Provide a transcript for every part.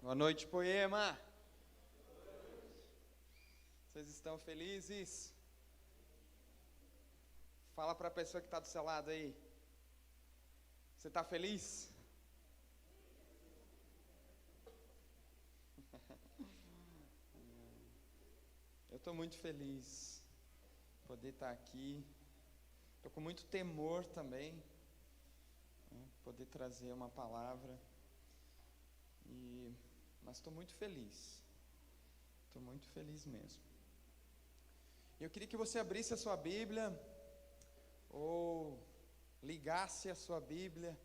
Boa noite, Poema. Vocês estão felizes? Fala para a pessoa que está do seu lado aí. Você está feliz? Eu estou muito feliz de poder estar aqui. Estou com muito temor também, poder trazer uma palavra. Mas estou muito feliz. Estou muito feliz mesmo. Eu queria que você abrisse a sua Bíblia, ou ligasse a sua Bíblia,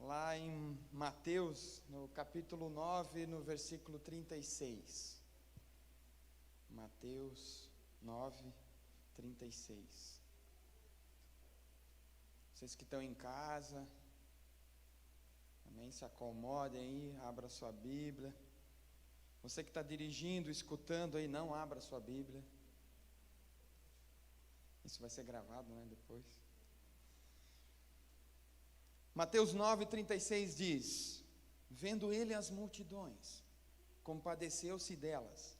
lá em Mateus, no capítulo 9, no versículo 36. Mateus 9, 36. Vocês que estão em casa, amém, se acomodem aí, abra a sua Bíblia. Você que está dirigindo, escutando aí, não abra a sua Bíblia. Isso vai ser gravado, né, depois. Mateus 9:36 diz: vendo ele as multidões, compadeceu-se delas,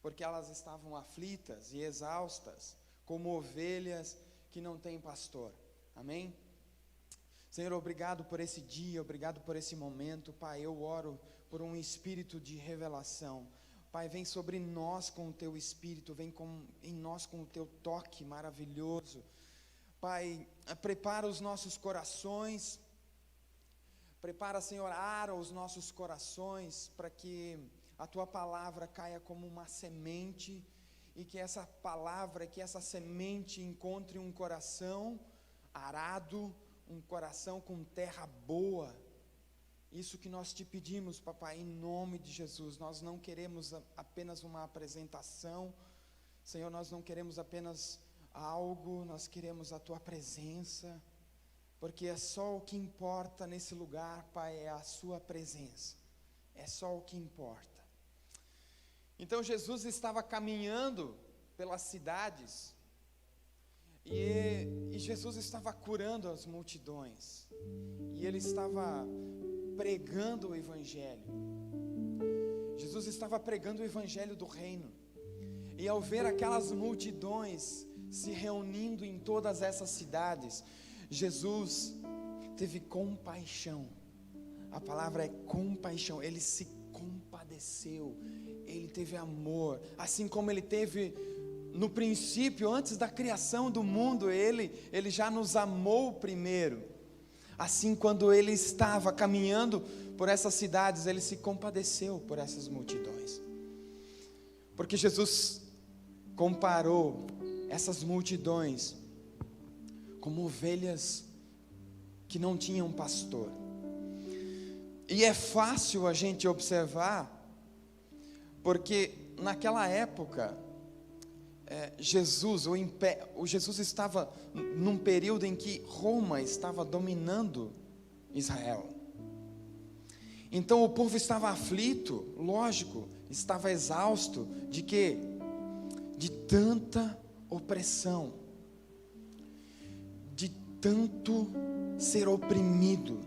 porque elas estavam aflitas e exaustas, como ovelhas que não têm pastor. Amém? Senhor, obrigado por esse dia, obrigado por esse momento. Pai, eu oro por um espírito de revelação. Pai, vem sobre nós com o teu espírito, vem em nós com o teu toque maravilhoso. Pai, prepara os nossos corações, prepara, Senhor, ara os nossos corações, para que a tua palavra caia como uma semente, e que essa palavra, que essa semente encontre um coração arado, um coração com terra boa. Isso que nós te pedimos, papai, em nome de Jesus. Nós não queremos apenas uma apresentação, Senhor, nós não queremos apenas algo, nós queremos a tua presença, porque é só o que importa nesse lugar, Pai, é a sua presença, é só o que importa. Então Jesus estava caminhando pelas cidades, e Jesus estava curando as multidões, e ele estava pregando o Evangelho. Jesus estava pregando o Evangelho do reino, e ao ver aquelas multidões se reunindo em todas essas cidades, Jesus teve compaixão. A palavra é compaixão. Ele se compadeceu, ele teve amor, assim como ele teve no princípio, antes da criação do mundo. Ele já nos amou primeiro. Assim, quando ele estava caminhando por essas cidades, ele se compadeceu por essas multidões, porque Jesus comparou essas multidões como ovelhas que não tinham pastor. E é fácil a gente observar, porque naquela época, Jesus estava num período em que Roma estava dominando Israel. Então o povo estava aflito, lógico, estava exausto de quê? De tanta opressão, de tanto ser oprimido.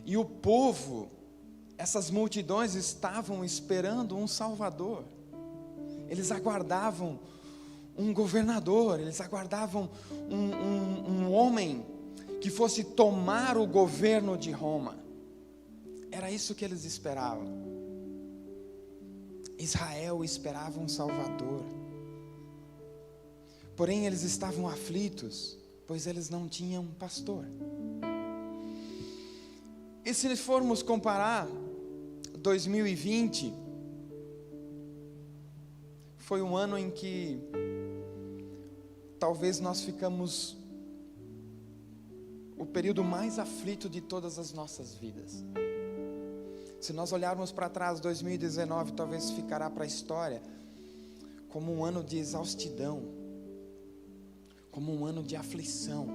E o povo, essas multidões estavam esperando um Salvador. Eles aguardavam um governador, eles aguardavam um homem que fosse tomar o governo de Roma. Era isso que eles esperavam. Israel esperava um Salvador. Porém, eles estavam aflitos, pois eles não tinham pastor. E se formos comparar 2020, foi um ano em que talvez nós ficamos o período mais aflito de todas as nossas vidas. Se nós olharmos para trás, 2019 talvez ficará para a história como um ano de exaustidão, como um ano de aflição.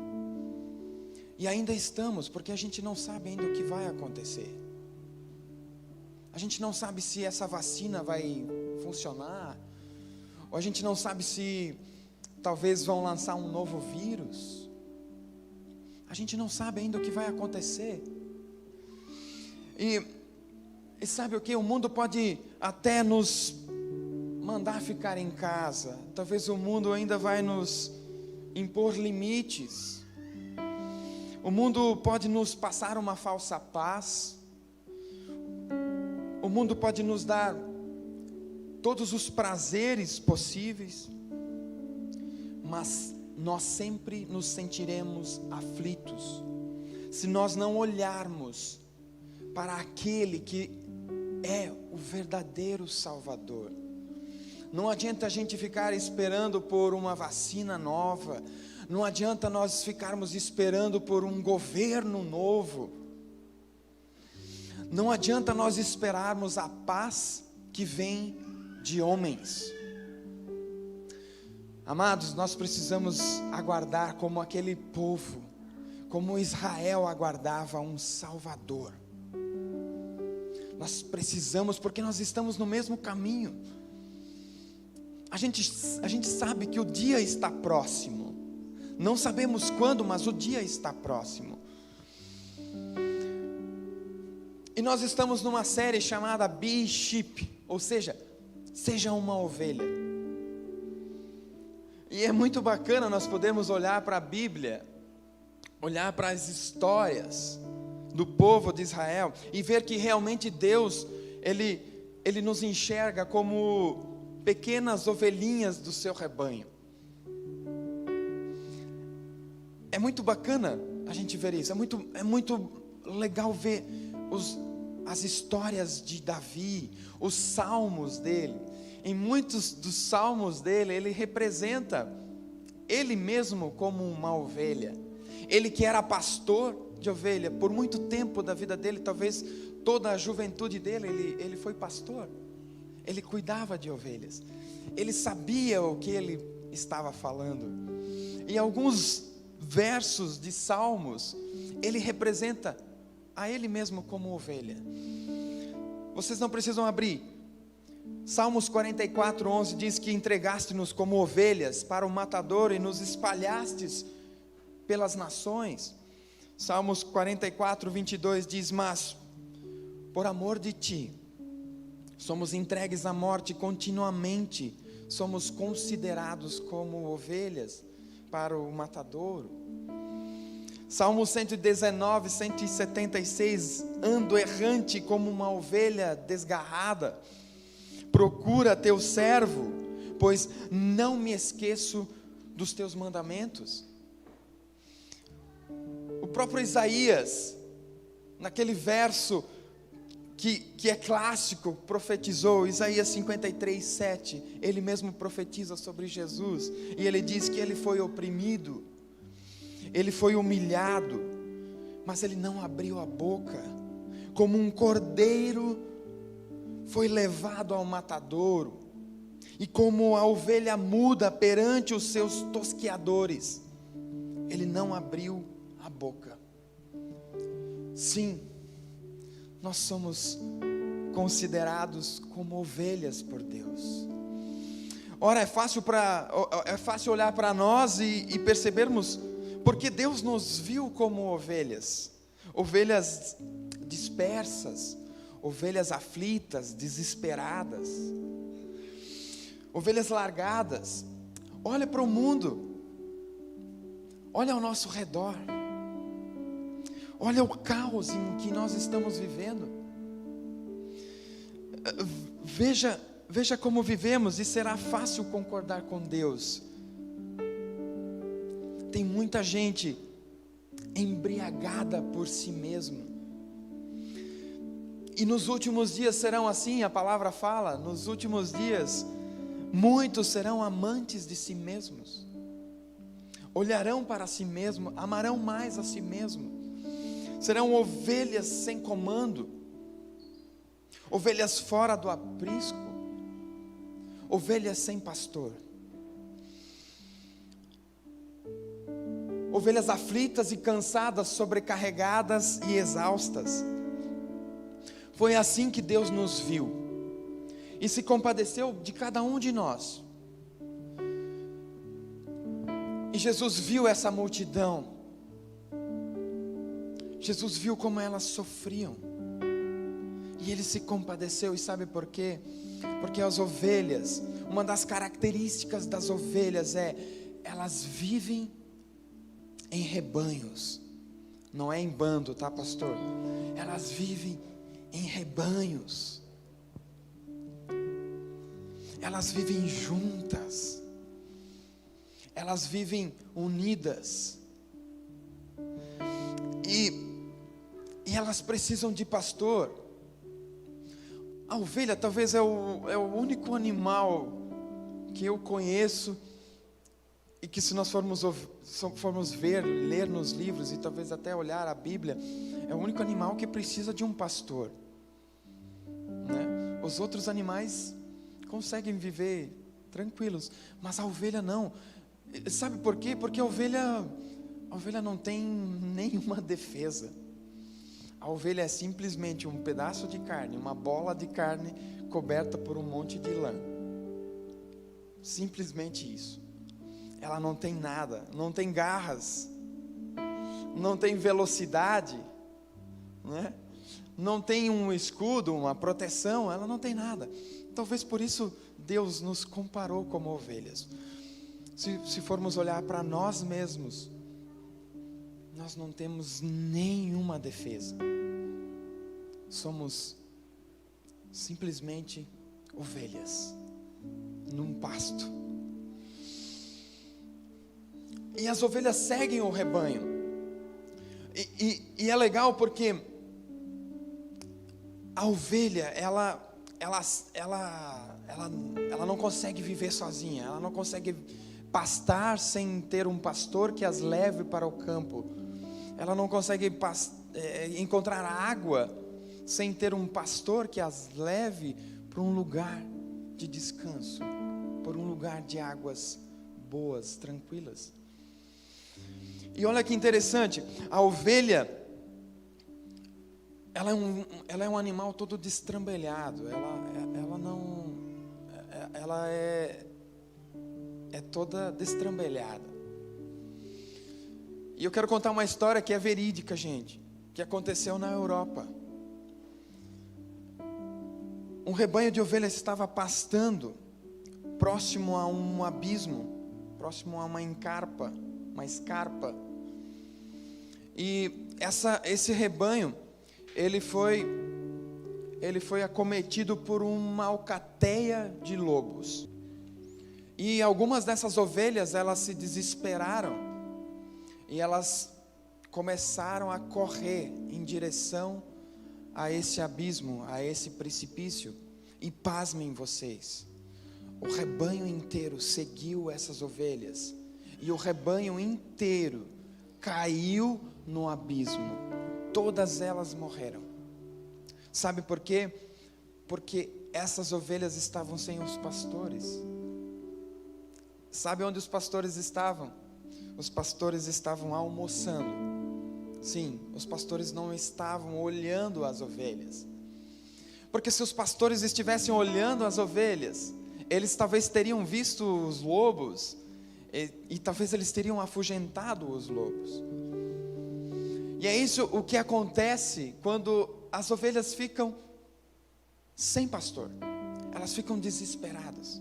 E ainda estamos, porque a gente não sabe ainda o que vai acontecer. A gente não sabe se essa vacina vai funcionar, ou a gente não sabe se talvez vão lançar um novo vírus. A gente não sabe ainda o que vai acontecer. E E sabe o que? O mundo pode até nos mandar ficar em casa. Talvez o mundo ainda vai nos impor limites. O mundo pode nos passar uma falsa paz. O mundo pode nos dar todos os prazeres possíveis. Mas nós sempre nos sentiremos aflitos se nós não olharmos para aquele que é o verdadeiro Salvador. Não adianta a gente ficar esperando por uma vacina nova. Não adianta nós ficarmos esperando por um governo novo. Não adianta nós esperarmos a paz que vem de homens. Amados, nós precisamos aguardar como aquele povo, como Israel aguardava um Salvador. Nós precisamos, porque nós estamos no mesmo caminho. A gente sabe que o dia está próximo. Não sabemos quando, mas o dia está próximo. E nós estamos numa série chamada Be Sheep, ou seja, seja uma ovelha. E é muito bacana nós podermos olhar para a Bíblia, olhar para as histórias do povo de Israel e ver que realmente Deus, Ele nos enxerga como pequenas ovelhinhas do seu rebanho. É muito bacana a gente ver isso, é muito legal ver as histórias de Davi, os salmos dele. Em muitos dos salmos dele, ele representa ele mesmo como uma ovelha. Ele que era pastor de ovelha, por muito tempo da vida dele, talvez toda a juventude dele, ele foi pastor. Ele cuidava de ovelhas. Ele sabia o que ele estava falando. Em alguns versos de salmos, ele representa a ele mesmo como ovelha. Vocês não precisam abrir. Salmos 44:11 diz que entregaste-nos como ovelhas para o matador e nos espalhastes pelas nações. Salmos 44:22 diz: mas por amor de ti somos entregues à morte continuamente, somos considerados como ovelhas para o matadouro. Salmo 119, 176, ando errante como uma ovelha desgarrada, procura teu servo, pois não me esqueço dos teus mandamentos. O próprio Isaías, naquele verso que é clássico, profetizou, Isaías 53:7, ele mesmo profetiza sobre Jesus, e ele diz que ele foi oprimido, ele foi humilhado, mas ele não abriu a boca, como um cordeiro foi levado ao matadouro, e como a ovelha muda perante os seus tosqueadores, ele não abriu a boca. Sim, nós somos considerados como ovelhas por Deus. Ora, é fácil olhar para nós e percebermos, porque Deus nos viu como ovelhas dispersas, ovelhas aflitas, desesperadas, ovelhas largadas. Olha para o mundo, olha ao nosso redor, olha o caos em que nós estamos vivendo. Veja como vivemos, e será fácil concordar com Deus. Tem muita gente embriagada por si mesmo. E nos últimos dias serão assim, a palavra fala, nos últimos dias, muitos serão amantes de si mesmos. Olharão para si mesmos, amarão mais a si mesmos. Serão ovelhas sem comando, ovelhas fora do aprisco, ovelhas sem pastor, ovelhas aflitas e cansadas, sobrecarregadas e exaustas. Foi assim que Deus nos viu e se compadeceu de cada um de nós. E Jesus viu essa multidão. Jesus viu como elas sofriam. E Ele se compadeceu, e sabe por quê? Porque as ovelhas, uma das características das ovelhas elas vivem em rebanhos, não é em bando, tá, pastor? Elas vivem em rebanhos, elas vivem juntas, elas vivem unidas, e elas precisam de pastor. A ovelha talvez é o único animal que eu conheço, e que se nós formos ler nos livros, e talvez até olhar a Bíblia, é o único animal que precisa de um pastor, né? Os outros animais conseguem viver tranquilos, mas a ovelha não. Sabe por quê? Porque a ovelha não tem nenhuma defesa. A ovelha é simplesmente um pedaço de carne, uma bola de carne coberta por um monte de lã. Simplesmente isso. Ela não tem nada, não tem garras, não tem velocidade, né? Não tem um escudo, uma proteção, ela não tem nada. Talvez por isso Deus nos comparou como ovelhas. Se formos olhar para nós mesmos, nós não temos nenhuma defesa. Somos simplesmente ovelhas num pasto. E as ovelhas seguem o rebanho. E é legal porque a ovelha, ela não consegue viver sozinha. Ela não consegue pastar sem ter um pastor que as leve para o campo. Ela não consegue encontrar água sem ter um pastor que as leve para um lugar de descanso, para um lugar de águas boas, tranquilas. E olha que interessante, a ovelha, ela é um animal todo destrambelhado, ela é toda destrambelhada. E eu quero contar uma história que é verídica, gente, que aconteceu na Europa. Um rebanho de ovelhas estava pastando próximo a um abismo, próximo a uma escarpa. E esse rebanho, ele foi acometido por uma alcateia de lobos. E algumas dessas ovelhas, elas se desesperaram e elas começaram a correr em direção a esse abismo, a esse precipício. E pasmem vocês, o rebanho inteiro seguiu essas ovelhas, e o rebanho inteiro caiu no abismo. Todas elas morreram. Sabe por quê? Porque essas ovelhas estavam sem os pastores. Sabe onde os pastores estavam? Os pastores estavam almoçando. Sim, os pastores não estavam olhando as ovelhas. Porque se os pastores estivessem olhando as ovelhas, eles talvez teriam visto os lobos, e talvez eles teriam afugentado os lobos. E é isso o que acontece quando as ovelhas ficam sem pastor. Elas ficam desesperadas.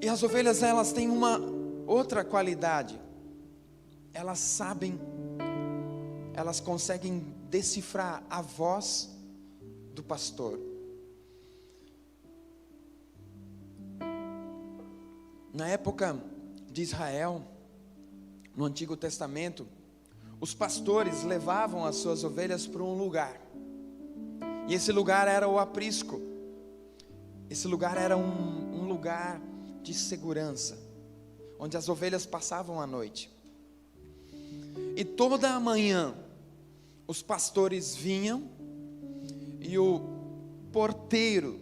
E as ovelhas, elas têm uma outra qualidade. Elas conseguem decifrar a voz do pastor. Na época de Israel, no Antigo Testamento, os pastores levavam as suas ovelhas para um lugar. E esse lugar era o aprisco. Esse lugar era um lugar de segurança, onde as ovelhas passavam a noite. E toda a manhã, os pastores vinham, e o porteiro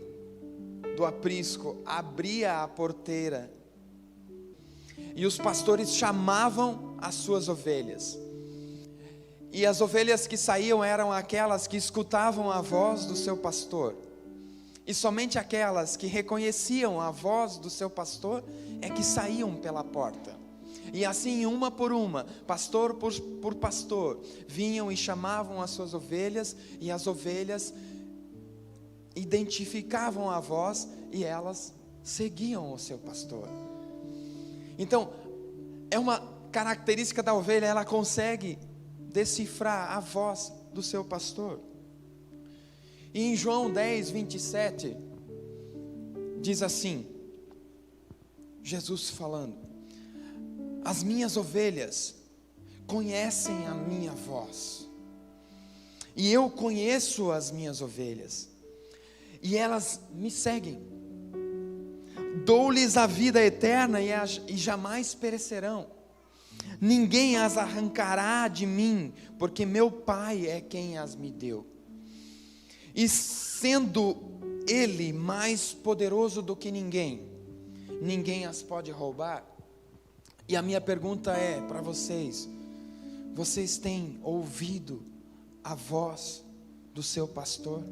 do aprisco abria a porteira, e os pastores chamavam as suas ovelhas. E as ovelhas que saíam eram aquelas que escutavam a voz do seu pastor. E somente aquelas que reconheciam a voz do seu pastor é que saíam pela porta. E assim, uma por uma, pastor por pastor, vinham e chamavam as suas ovelhas, e as ovelhas identificavam a voz e elas seguiam o seu pastor. Então, é uma característica da ovelha, ela consegue decifrar a voz do seu pastor. E em João 10, 27, diz assim, Jesus falando: as minhas ovelhas conhecem a minha voz, e eu conheço as minhas ovelhas, e elas me seguem. Dou-lhes a vida eterna e jamais perecerão. Ninguém as arrancará de mim, porque meu Pai é quem as me deu. E sendo Ele mais poderoso do que ninguém, ninguém as pode roubar. E a minha pergunta é para vocês: vocês têm ouvido a voz do seu pastor?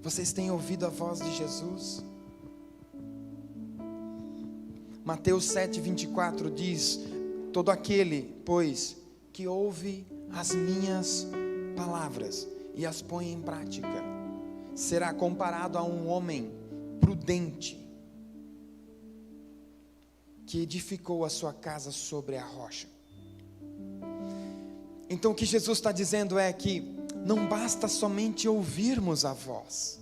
Vocês têm ouvido a voz de Jesus? Mateus 7,24 diz: todo aquele, pois, que ouve as minhas palavras e as põe em prática, será comparado a um homem prudente, que edificou a sua casa sobre a rocha. Então o que Jesus está dizendo é que não basta somente ouvirmos a voz,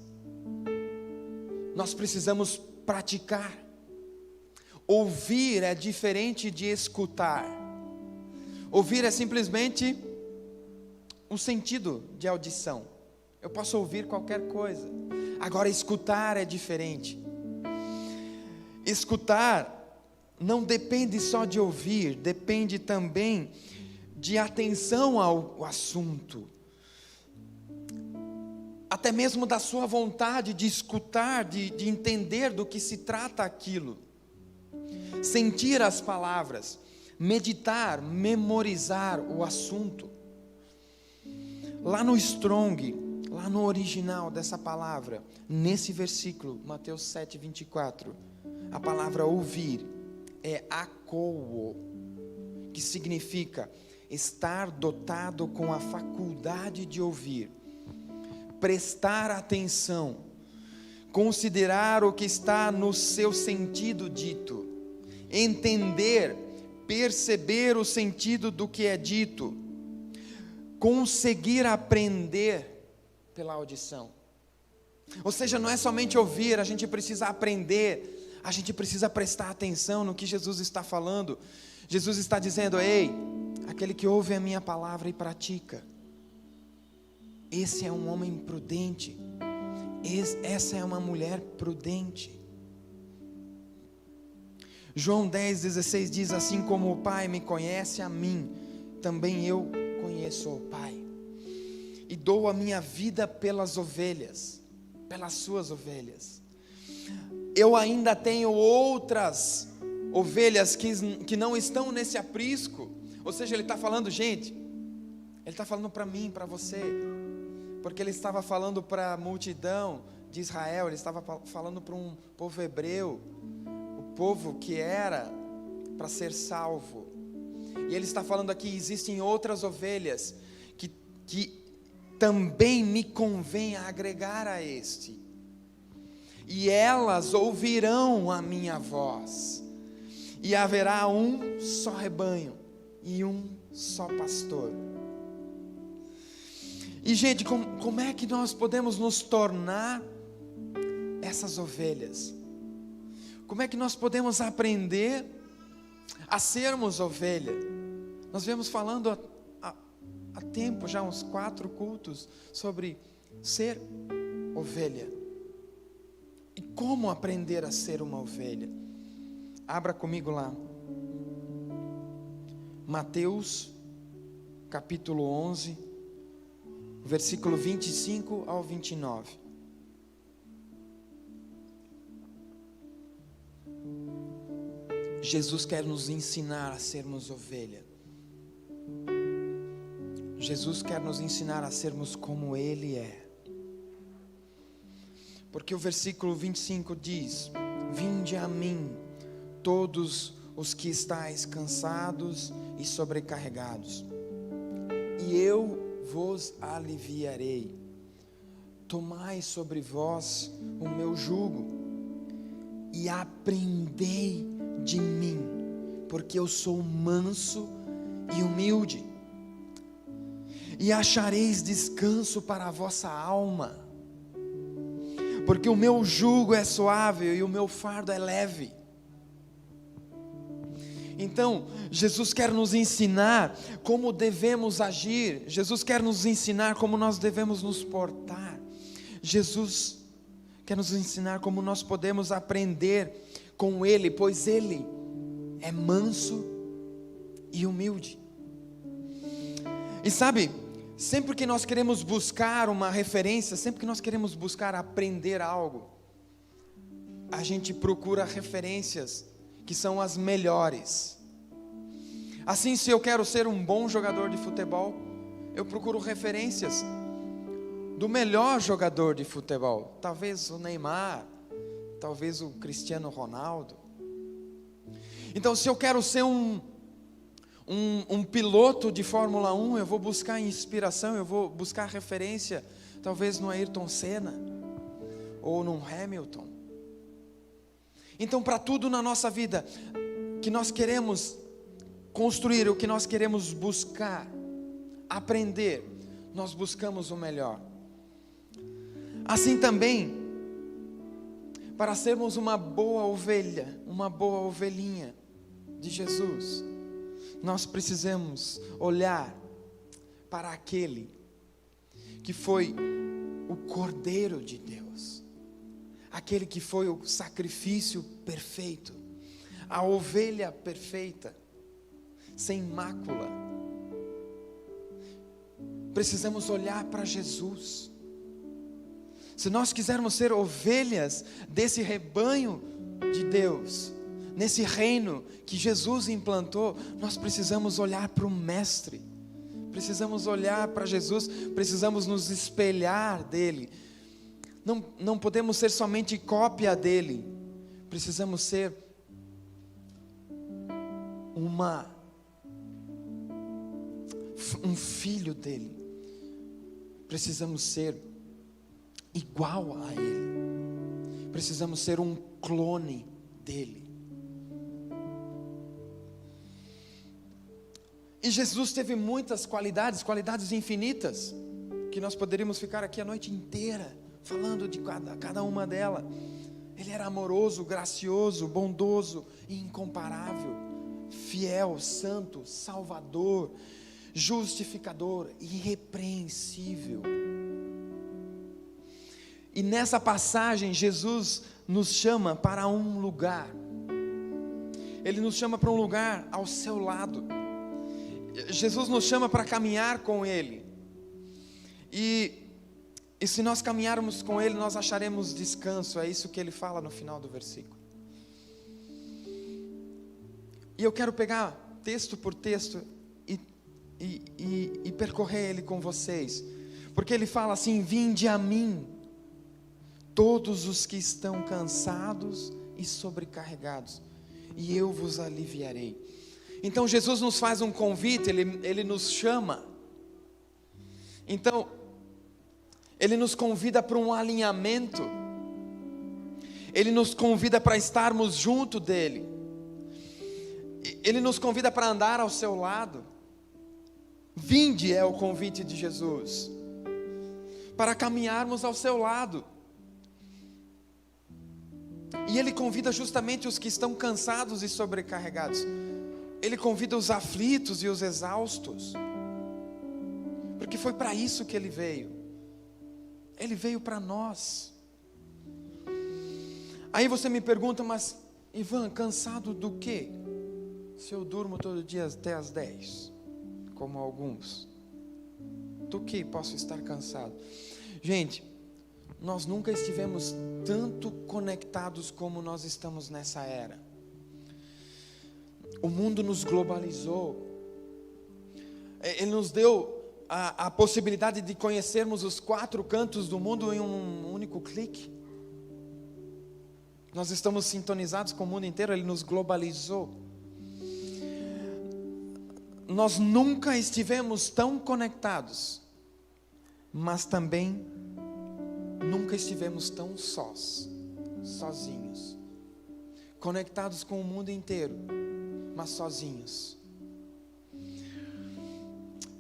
nós precisamos praticar. Ouvir é diferente de escutar. Ouvir é simplesmente um sentido de audição. Eu posso ouvir qualquer coisa. Agora, escutar é diferente. Escutar não depende só de ouvir, depende também de atenção ao assunto. Até mesmo da sua vontade de escutar, de entender do que se trata aquilo. Sentir as palavras, meditar, memorizar o assunto. Lá no Strong, lá no original dessa palavra, nesse versículo, Mateus 7,24, a palavra ouvir é akouo, que significa estar dotado com a faculdade de ouvir, prestar atenção, considerar o que está no seu sentido dito, entender, perceber o sentido do que é dito, conseguir aprender pela audição. Ou seja, não é somente ouvir, a gente precisa aprender, a gente precisa prestar atenção no que Jesus está falando. Jesus está dizendo: ei, aquele que ouve a minha palavra e pratica, esse é um homem prudente, essa é uma mulher prudente. João 10,16 diz: assim como o Pai me conhece a mim, também eu conheço o Pai, e dou a minha vida pelas ovelhas, pelas suas ovelhas. Eu ainda tenho outras ovelhas que não estão nesse aprisco. Ou seja, ele está falando, gente, ele está falando para mim, para você, porque ele estava falando para a multidão de Israel, ele estava falando para um povo hebreu, o povo que era para ser salvo. E ele está falando aqui: existem outras ovelhas que também me convém agregar a este, e elas ouvirão a minha voz, e haverá um só rebanho e um só pastor. E gente, como é que nós podemos nos tornar essas ovelhas? Como é que nós podemos aprender a sermos ovelha? Nós viemos falando há tempo, já uns 4 cultos, sobre ser ovelha. E como aprender a ser uma ovelha? Abra comigo lá, Mateus capítulo 11, versículo 25 ao 29. Jesus quer nos ensinar a sermos ovelha. Jesus quer nos ensinar a sermos como Ele é. Porque o versículo 25 diz: vinde a mim, todos os que estáis cansados e sobrecarregados, e eu vos aliviarei. Tomai sobre vós o meu jugo e aprendei de mim, porque eu sou manso e humilde, e achareis descanso para a vossa alma, porque o meu jugo é suave e o meu fardo é leve. Então, Jesus quer nos ensinar como devemos agir, Jesus quer nos ensinar como nós devemos nos portar, Jesus quer nos ensinar como nós podemos aprender com Ele, pois Ele é manso e humilde. E sabe, sempre que nós queremos buscar uma referência, sempre que nós queremos buscar aprender algo, a gente procura referências que são as melhores. Assim, se eu quero ser um bom jogador de futebol, eu procuro referências do melhor jogador de futebol, talvez o Neymar, talvez o Cristiano Ronaldo. Então, se eu quero ser um piloto de Fórmula 1, eu vou buscar inspiração, eu vou buscar referência, talvez no Ayrton Senna, ou no Hamilton. Então, para tudo na nossa vida, que nós queremos construir, o que nós queremos buscar, aprender, nós buscamos o melhor. Assim também, para sermos uma boa ovelha, uma boa ovelhinha de Jesus, nós precisamos olhar para aquele que foi o Cordeiro de Deus, aquele que foi o sacrifício perfeito, a ovelha perfeita, sem mácula. Precisamos olhar para Jesus. Se nós quisermos ser ovelhas desse rebanho de Deus, nesse reino que Jesus implantou, nós precisamos olhar para o Mestre, precisamos olhar para Jesus, precisamos nos espelhar dele. Não podemos ser somente cópia dele, precisamos ser um filho dele, precisamos ser igual a ele, precisamos ser um clone dele. E Jesus teve muitas qualidades infinitas, que nós poderíamos ficar aqui a noite inteira falando de cada uma delas. Ele era amoroso, gracioso, bondoso e incomparável, fiel, santo, salvador, justificador, irrepreensível. E nessa passagem Jesus nos chama para um lugar. Ele nos chama para um lugar ao seu lado. Jesus nos chama para caminhar com Ele. E se nós caminharmos com Ele, nós acharemos descanso. É isso que Ele fala no final do versículo. E eu quero pegar texto por texto e percorrer ele com vocês. Porque Ele fala assim: vinde a mim, todos os que estão cansados e sobrecarregados, e eu vos aliviarei. Então Jesus nos faz um convite, Ele nos chama. Então, Ele nos convida para um alinhamento, Ele nos convida para estarmos junto dEle, Ele nos convida para andar ao seu lado. Vinde é o convite de Jesus, para caminharmos ao seu lado. E Ele convida justamente os que estão cansados e sobrecarregados. Ele convida os aflitos e os exaustos, porque foi para isso que Ele veio. Ele veio para nós. Aí você me pergunta: mas Ivan, cansado do quê? Se eu durmo todo dia até as 10, como alguns, do que posso estar cansado? Gente, nós nunca estivemos tanto conectados como nós estamos nessa era. O mundo nos globalizou. Ele nos deu a possibilidade de conhecermos os 4 cantos do mundo em um único clique. Nós estamos sintonizados com o mundo inteiro, Ele nos globalizou. Nós nunca estivemos tão conectados, mas também nunca estivemos tão sozinhos. Conectados com o mundo inteiro, mas sozinhos.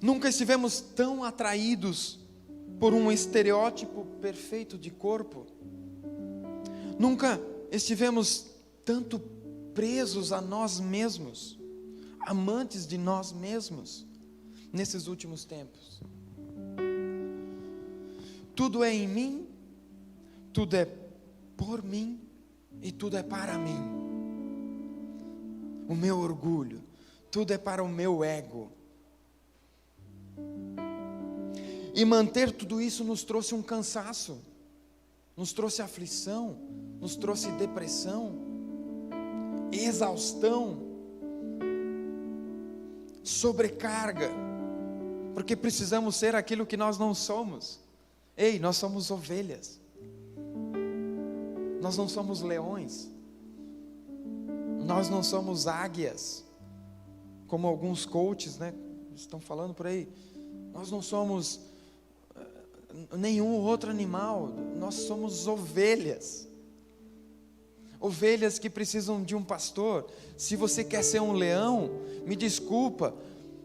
Nunca estivemos tão atraídos por um estereótipo perfeito de corpo. Nunca estivemos tanto presos a nós mesmos, amantes de nós mesmos, nesses últimos tempos. Tudo é em mim, tudo é por mim e tudo é para mim. O meu orgulho, tudo é para o meu ego. E manter tudo isso nos trouxe um cansaço, nos trouxe aflição, nos trouxe depressão, exaustão, sobrecarga, porque precisamos ser aquilo que nós não somos. Ei, nós somos ovelhas, nós não somos leões, nós não somos águias, como alguns coaches, né, estão falando por aí. Nós não somos nenhum outro animal, nós somos ovelhas. Ovelhas que precisam de um pastor. Se você quer ser um leão, me desculpa,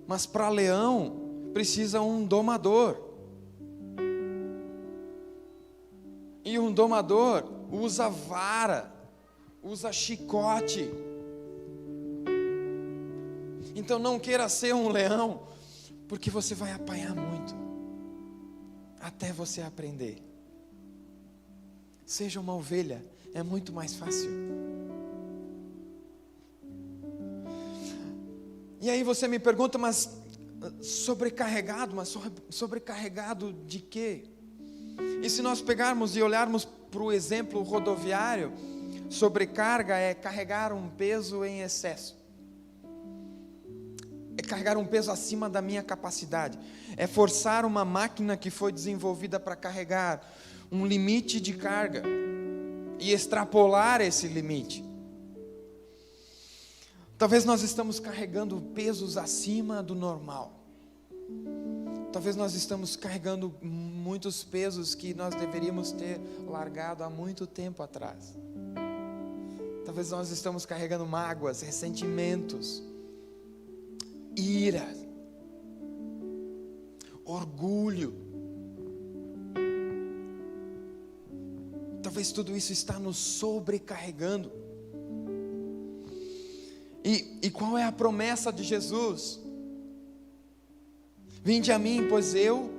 mas para leão precisa um domador. E um domador usa vara, usa chicote. Então não queira ser um leão, porque você vai apanhar muito, até você aprender. Seja uma ovelha, é muito mais fácil. E aí você me pergunta, mas sobrecarregado de quê? E se nós pegarmos e olharmos para o exemplo rodoviário, sobrecarga é carregar um peso em excesso. É carregar um peso acima da minha capacidade. É forçar uma máquina que foi desenvolvida para carregar um limite de carga e extrapolar esse limite. Talvez nós estamos carregando pesos acima do normal. Talvez nós estamos carregando muitos pesos que nós deveríamos ter largado há muito tempo atrás. Talvez nós estamos carregando mágoas, ressentimentos, ira, orgulho. Talvez tudo isso está nos sobrecarregando. E qual é a promessa de Jesus? Vinde a mim, pois eu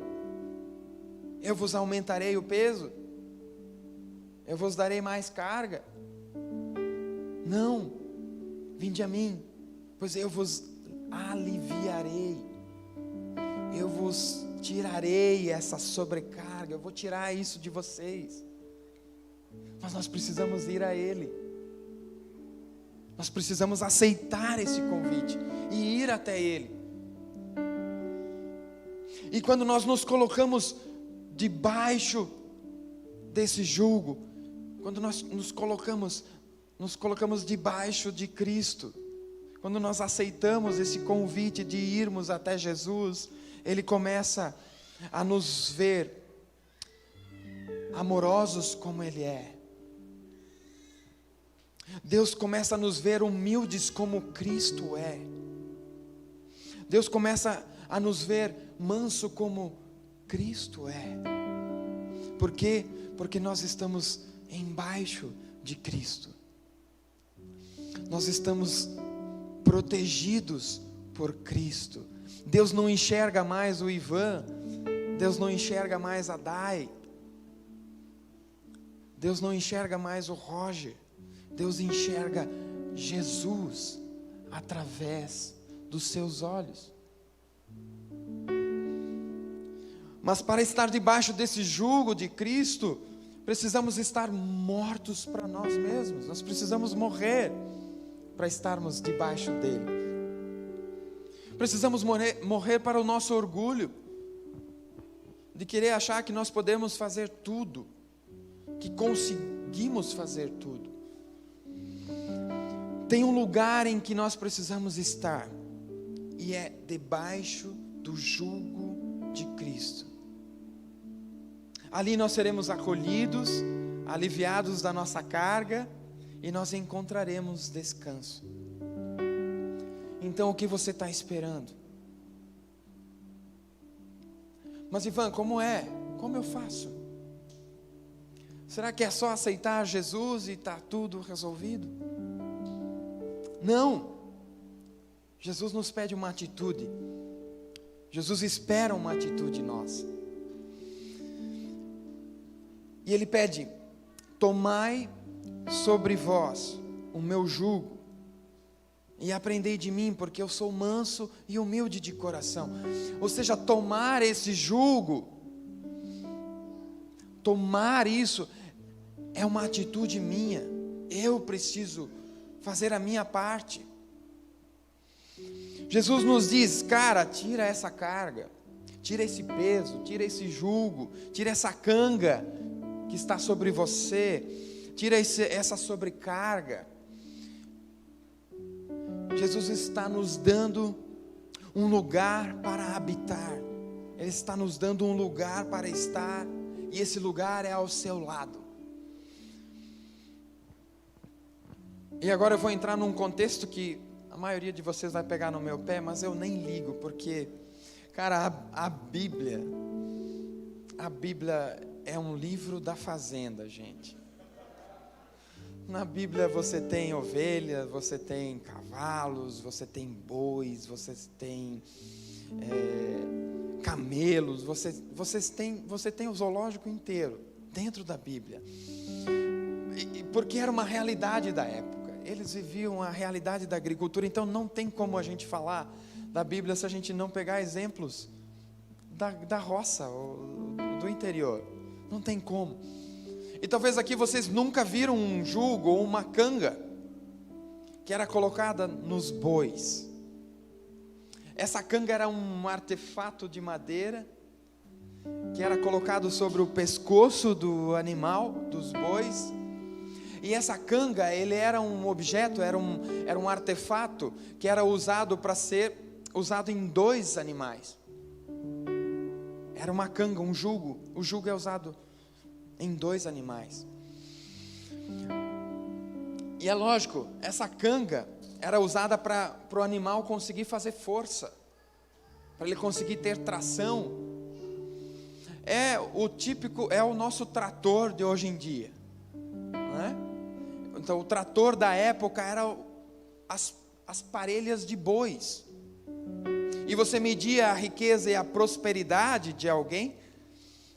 vos aumentarei o peso, eu vos darei mais carga. Não, vinde a mim, pois eu vos aliviarei, eu vos tirarei essa sobrecarga, eu vou tirar isso de vocês. Mas nós precisamos ir a Ele, nós precisamos aceitar esse convite e ir até Ele. E quando nós nos colocamos debaixo desse jugo, quando nós nos colocamos debaixo de Cristo, quando nós aceitamos esse convite de irmos até Jesus, Ele começa a nos ver amorosos como Ele é. Deus começa a nos ver humildes como Cristo é. Deus começa a nos ver manso como Cristo é. Por quê? Porque nós estamos embaixo de Cristo. Nós estamos protegidos por Cristo. Deus não enxerga mais o Ivan, Deus não enxerga mais a Dai, Deus não enxerga mais o Roger, Deus enxerga Jesus através dos seus olhos. Mas para estar debaixo desse jugo de Cristo, precisamos estar mortos para nós mesmos. Nós precisamos morrer para estarmos debaixo dele. Precisamos morrer para o nosso orgulho, de querer achar que nós podemos fazer tudo, que conseguimos fazer tudo. tem um lugar em que nós precisamos estar, e é debaixo do jugo de Cristo. Ali nós seremos acolhidos, aliviados da nossa carga, e nós encontraremos descanso. Então, o que você está esperando? Mas Ivan, como é? Como eu faço? Será que é só aceitar Jesus e está tudo resolvido? Não. Jesus nos pede uma atitude. Jesus espera uma atitude nossa. E Ele pede: tomai sobre vós o meu jugo e aprendei de mim, porque eu sou manso e humilde de coração. Ou seja, tomar esse jugo, tomar isso, é uma atitude minha. Eu preciso fazer a minha parte. Jesus nos diz: cara, tira essa carga, tira esse peso, tira esse jugo, tira essa canga que está sobre você, tira essa sobrecarga. Jesus está nos dando um lugar para habitar, Ele está nos dando um lugar para estar, e esse lugar é ao seu lado. E agora eu vou entrar num contexto que a maioria de vocês vai pegar no meu pé, mas eu nem ligo, porque, cara, a Bíblia é um livro da fazenda, gente. Na Bíblia você tem ovelhas, você tem cavalos, você tem bois, você tem camelos, você tem o zoológico inteiro dentro da Bíblia. Porque era uma realidade da época. Eles viviam a realidade da agricultura, então não tem como a gente falar da Bíblia se a gente não pegar exemplos da roça, ou do interior. Não tem como. E talvez aqui vocês nunca viram um jugo ou uma canga que era colocada nos bois. Essa canga era um artefato de madeira que era colocado sobre o pescoço do animal, dos bois. E essa canga, ele era um objeto, era um artefato que era usado para ser usado em 2 animais. Era uma canga, um jugo. O jugo é usado em 2 animais. E é lógico, essa canga era usada para o animal conseguir fazer força, para ele conseguir ter tração. É o nosso trator de hoje em dia, não é? Então o trator da época era as parelhas de bois. E você media a riqueza e a prosperidade de alguém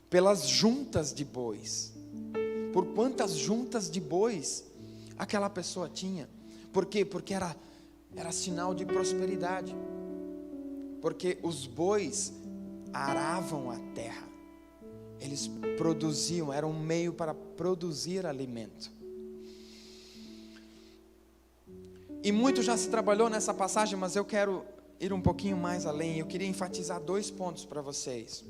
pelas juntas de bois. Por quantas juntas de bois aquela pessoa tinha? Por quê? Porque era sinal de prosperidade. Porque os bois aravam a terra. Eles produziam, era um meio para produzir alimento. E muito já se trabalhou nessa passagem, mas eu quero ir um pouquinho mais além. Eu queria enfatizar 2 pontos para vocês.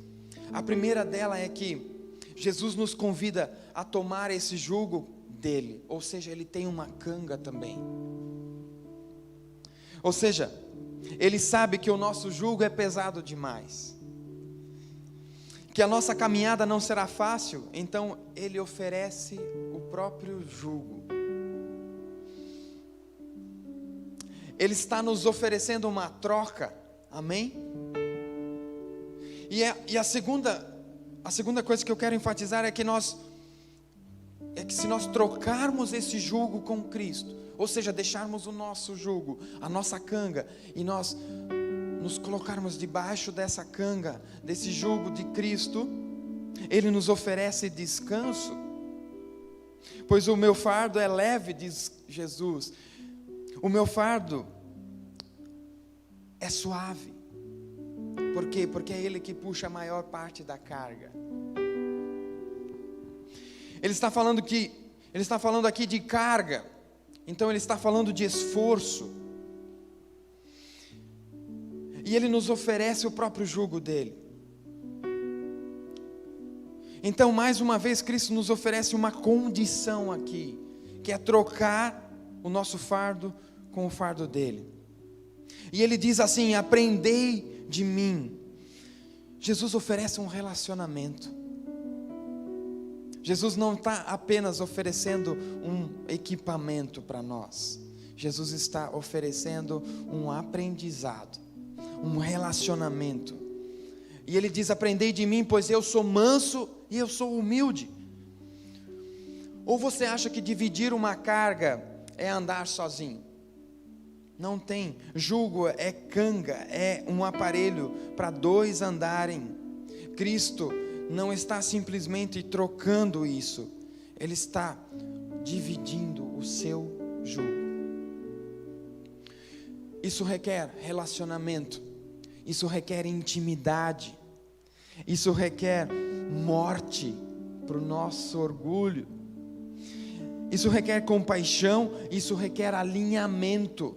A primeira dela é que Jesus nos convida a tomar esse jugo dele, ou seja, ele tem uma canga também. Ou seja, ele sabe que o nosso jugo é pesado demais, que a nossa caminhada não será fácil, então ele oferece o próprio jugo. Ele está nos oferecendo uma troca, amém? E a segunda coisa que eu quero enfatizar é que se nós trocarmos esse jugo com Cristo, ou seja, deixarmos o nosso jugo, a nossa canga, e nós nos colocarmos debaixo dessa canga, desse jugo de Cristo, Ele nos oferece descanso. Pois o meu fardo é leve, diz Jesus. O meu fardo é suave. Por quê? Porque é Ele que puxa a maior parte da carga. Ele está falando aqui de carga. Então Ele está falando de esforço. E Ele nos oferece o próprio jugo dEle. Então, mais uma vez, Cristo nos oferece uma condição aqui, que é trocar o nosso fardo com o fardo dele. E ele diz assim: aprendei de mim. Jesus oferece um relacionamento. Jesus não está apenas oferecendo um equipamento para nós. Jesus está oferecendo um aprendizado, um relacionamento. E ele diz: aprendei de mim, pois eu sou manso e eu sou humilde. Ou você acha que dividir uma carga é andar sozinho? Não tem. Jugo é canga, é um aparelho para dois andarem. Cristo não está simplesmente trocando isso, Ele está dividindo o seu jugo. Isso requer relacionamento, isso requer intimidade, isso requer morte para o nosso orgulho, isso requer compaixão, isso requer alinhamento,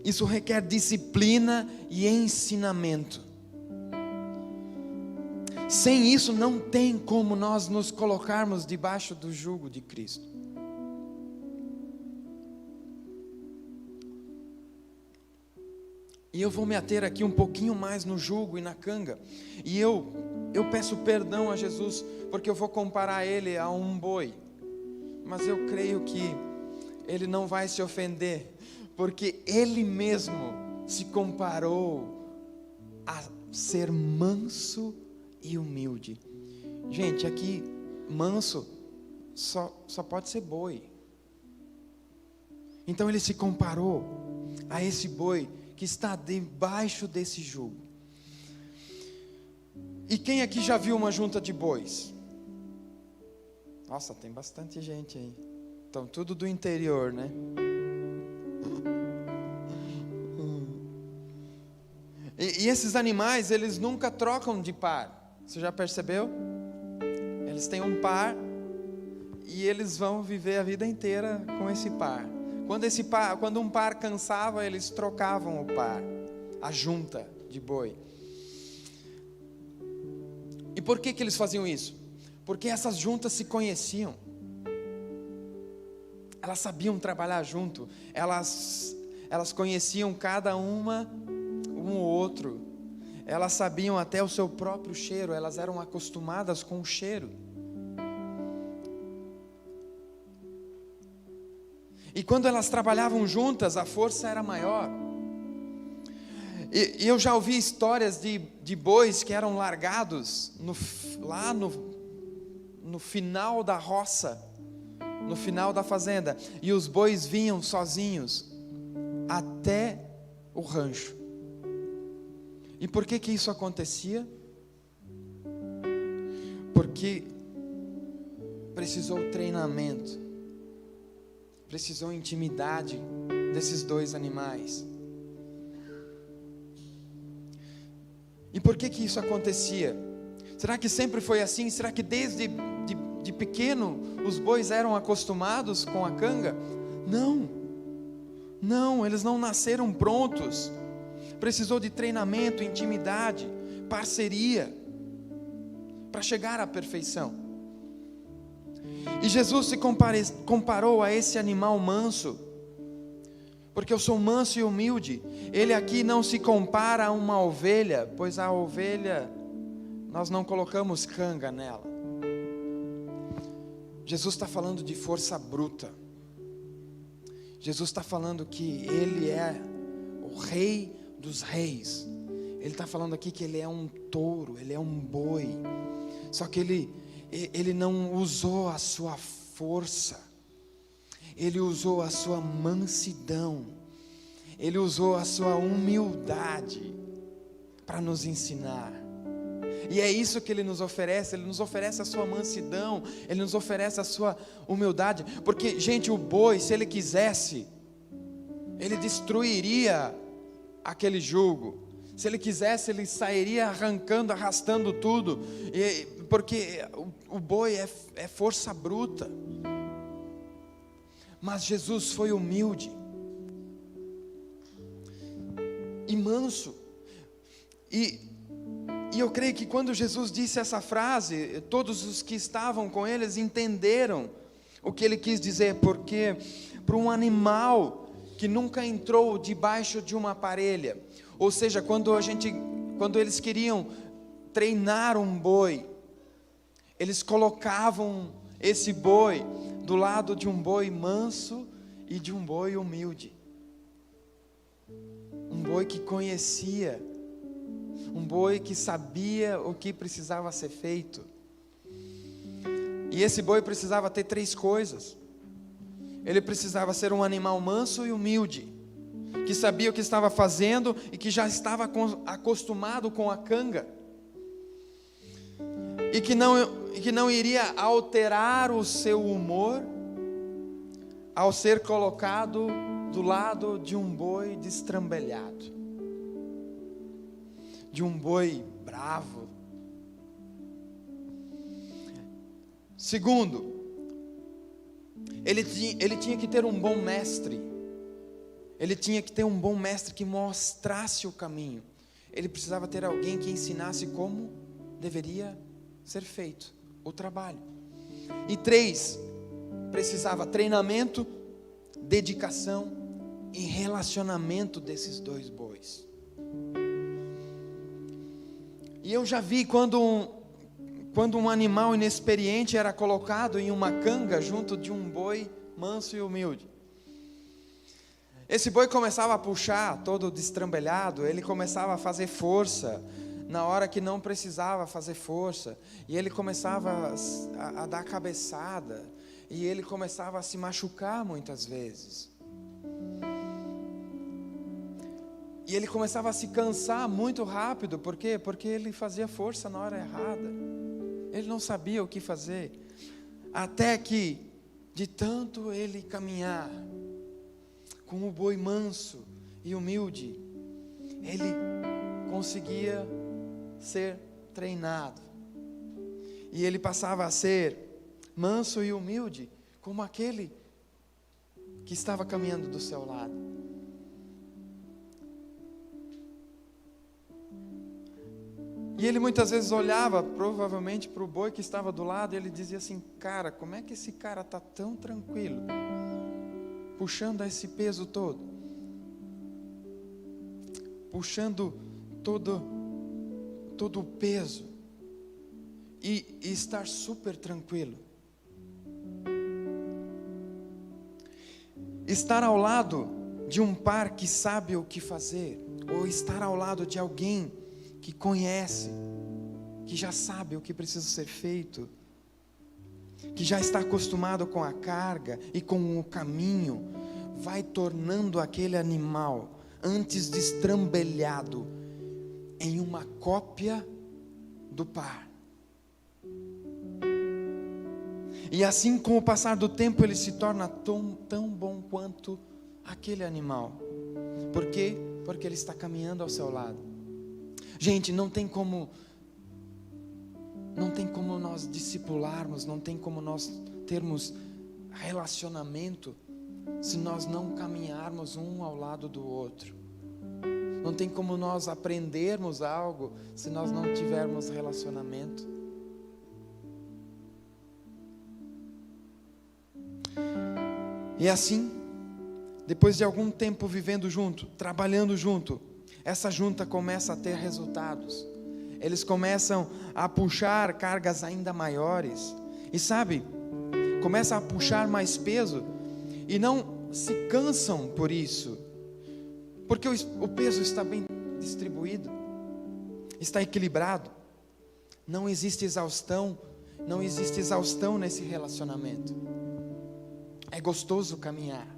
isso requer disciplina e ensinamento. Sem isso não tem como nós nos colocarmos debaixo do jugo de Cristo. E eu vou me ater aqui um pouquinho mais no jugo e na canga. E eu peço perdão a Jesus, porque eu vou comparar Ele a um boi. Mas eu creio que Ele não vai se ofender, porque Ele mesmo se comparou a ser manso e humilde. Gente, aqui manso só pode ser boi. Então Ele se comparou a esse boi que está debaixo desse jugo. E quem aqui já viu uma junta de bois? Nossa, tem bastante gente aí. Então, tudo do interior, né? E esses animais, eles nunca trocam de par. Você já percebeu? Eles têm um par e eles vão viver a vida inteira com esse par. Quando um par cansava, eles trocavam o par, a junta de boi. E por que eles faziam isso? Porque essas juntas se conheciam. Elas sabiam trabalhar junto. Elas conheciam cada uma um outro. Elas sabiam até o seu próprio cheiro. Elas eram acostumadas com o cheiro. E quando elas trabalhavam juntas, a força era maior. E eu já ouvi histórias de bois que eram largados lá no final da roça, no final da fazenda. E os bois vinham sozinhos até o rancho. E por que isso acontecia? Porque precisou treinamento, precisou intimidade desses dois animais. E por que isso acontecia? Será que sempre foi assim? Será que desde de pequeno os bois eram acostumados com a canga? Não, eles não nasceram prontos. Precisou de treinamento, intimidade, parceria, para chegar à perfeição. E Jesus se comparou a esse animal manso, porque eu sou manso e humilde. Ele aqui não se compara a uma ovelha, pois a ovelha, nós não colocamos canga nela. Jesus está falando de força bruta. Jesus está falando que Ele é o Rei dos reis. Ele está falando aqui que Ele é um touro, Ele é um boi. Só que Ele não usou a sua força, Ele usou a sua mansidão, Ele usou a sua humildade para nos ensinar. E é isso que Ele nos oferece a sua mansidão, Ele nos oferece a sua humildade. Porque, gente, o boi, se ele quisesse, ele destruiria aquele jugo. Se ele quisesse, ele sairia arrancando, arrastando tudo, porque o boi é força bruta. Mas Jesus foi humilde e manso. E eu creio que quando Jesus disse essa frase, todos os que estavam com eles entenderam o que ele quis dizer, porque para um animal que nunca entrou debaixo de uma parelha. Ou seja, quando eles queriam treinar um boi, eles colocavam esse boi do lado de um boi manso e de um boi humilde. Um boi que conhecia, um boi que sabia o que precisava ser feito. E esse boi precisava ter 3 coisas. Ele precisava ser um animal manso e humilde, que sabia o que estava fazendo e que já estava acostumado com a canga, e que não iria alterar o seu humor ao ser colocado do lado de um boi destrambelhado, de um boi bravo. Segundo, ele tinha que ter um bom mestre. Ele tinha que ter um bom mestre que mostrasse o caminho. Ele precisava ter alguém que ensinasse como deveria ser feito o trabalho. E 3, precisava treinamento, dedicação e relacionamento desses 2 bois. E eu já vi quando um animal inexperiente era colocado em uma canga junto de um boi manso e humilde. Esse boi começava a puxar todo destrambelhado, ele começava a fazer força na hora que não precisava fazer força, e ele começava a dar cabeçada, e ele começava a se machucar muitas vezes. E ele começava a se cansar muito rápido. Por quê? Porque ele fazia força na hora errada. Ele não sabia o que fazer. Até que, de tanto ele caminhar com o boi manso e humilde, ele conseguia ser treinado. E ele passava a ser manso e humilde, como aquele que estava caminhando do seu lado. E ele muitas vezes olhava, provavelmente, para o boi que estava do lado, e ele dizia assim: cara, como é que esse cara está tão tranquilo, puxando esse peso todo, puxando todo o peso, e estar super tranquilo. Estar ao lado de um par que sabe o que fazer, ou estar ao lado de alguém que conhece, que já sabe o que precisa ser feito, que já está acostumado com a carga e com o caminho, vai tornando aquele animal, antes destrambelhado, em uma cópia do par. E assim, com o passar do tempo, ele se torna tão bom quanto aquele animal. Por quê? Porque ele está caminhando ao seu lado. Gente, não tem como nós discipularmos, não tem como nós termos relacionamento se nós não caminharmos um ao lado do outro. Não tem como nós aprendermos algo se nós não tivermos relacionamento. E assim, depois de algum tempo vivendo junto, trabalhando junto, essa junta começa a ter resultados. Eles começam a puxar cargas ainda maiores. E sabe, começam a puxar mais peso e não se cansam por isso. Porque o peso está bem distribuído, está equilibrado. Não existe exaustão nesse relacionamento. É gostoso caminhar.